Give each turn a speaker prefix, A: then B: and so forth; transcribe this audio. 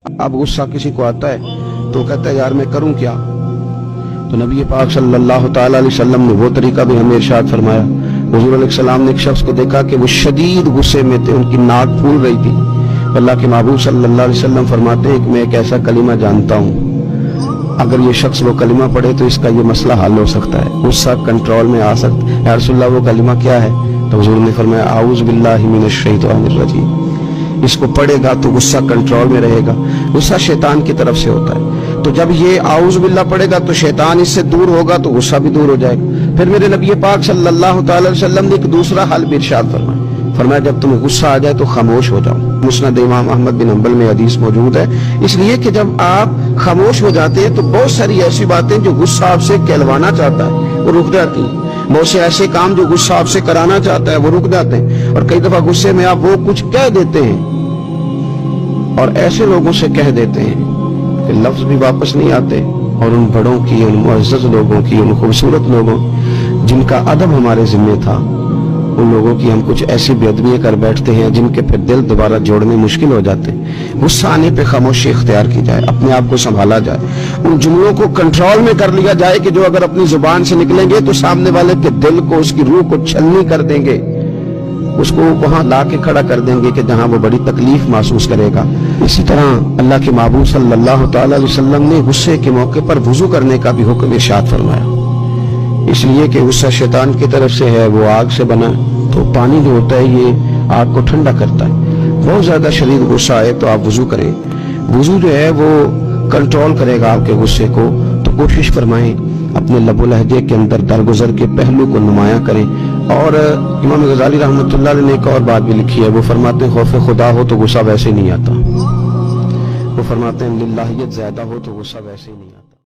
A: اب غصہ کسی کو آتا ہے تو کہتا ہے یار میں کروں کیا؟ تو نبی پاک صلی اللہ تعالی علیہ وسلم نے وہ طریقہ بھی ہمیں ارشاد فرمایا۔ حضور علیہ السلام نے ایک شخص کو دیکھا کہ وہ شدید غصے میں تھے، ان کی ناک پھول رہی تھی۔ اللہ کے محبوب صلی اللہ علیہ وسلم فرماتے ہیں کہ میں ایک ایسا کلمہ جانتا ہوں، اگر یہ شخص وہ کلمہ پڑھے تو اس کا یہ مسئلہ حل ہو سکتا ہے، غصہ کنٹرول میں آ سکتا ہے۔ یا رسول اللہ وہ کلمہ کیا ہے؟ تو حضور نے فرمایا اعوذ باللہ من الشیطان الرجیم۔ اس کو پڑھے گا تو غصہ کنٹرول میں رہے گا۔ غصہ شیطان کی طرف سے ہوتا ہے، تو جب یہ اعوذ باللہ پڑھے گا تو شیطان اس سے دور ہوگا تو غصہ بھی دور ہو جائے گا۔ پھر میرے نبی پاک صلی اللہ تعالی علیہ وسلم نے ایک دوسرا حل بھی ارشاد فرمایا جب تمہیں غصہ آ جائے تو خاموش ہو جاؤ۔ مسند امام احمد بن حنبل میں حدیث موجود ہے، اس لیے کہ جب آپ خاموش ہو جاتے ہیں تو بہت ساری ایسی باتیں جو غصہ آپ سے کہلوانا چاہتا ہے وہ رک جاتی ہیں، بہت سے ایسے کام جو غصہ آپ سے کرانا چاہتا ہے وہ رک جاتے ہیں، اور کئی دفعہ غصے میں آپ وہ کچھ کہہ دیتے ہیں اور ایسے لوگوں سے کہہ دیتے ہیں کہ لفظ بھی واپس نہیں آتے، اور ان بڑوں کی، ان معزز لوگوں کی، ان خوبصورت لوگوں جن کا ادب ہمارے ذمہ تھا، ان لوگوں کی ہم کچھ ایسی بے ادبیاں کر بیٹھتے ہیں جن کے پھر دل دوبارہ جوڑنے مشکل ہو جاتے ہیں۔ غصہ آنے پہ خاموشی اختیار کی جائے، اپنے آپ کو سنبھالا جائے، ان جملوں کو کنٹرول میں کر لیا جائے کہ جو اگر اپنی زبان سے نکلیں گے تو سامنے والے کے دل کو، اس کی روح کو چھلنی کر دیں گے، اس کو وہاں لا کے کھڑا کر دیں گے کہ جہاں وہ بڑی تکلیف محسوس کرے گا۔ اسی طرح اللہ کے محبوب صلی اللہ تعالی علیہ وسلم نے غصے کے موقع پر وضو کرنے کا بھی حکم ارشاد فرمایا، اس لیے کہ غصہ شیطان کی طرف سے ہے، وہ آگ سے بنا، تو پانی جو ہوتا ہے یہ آگ کو ٹھنڈا کرتا ہے۔ بہت زیادہ شدید غصہ آئے تو آپ وضو کریں، وضو جو ہے وہ کنٹرول کرے گا آپ کے غصے کو، تو کوشش فرمائیں اپنے لب و لہجے کے اندر درگزر کے پہلو کو نمایاں کریں۔ اور امام غزالی رحمۃ اللہ علیہ نے ایک اور بات بھی لکھی ہے، وہ فرماتے ہیں خوف خدا ہو تو غصہ ویسے نہیں آتا، وہ فرماتے ہیں للہیت زیادہ ہو تو غصہ ویسے نہیں آتا۔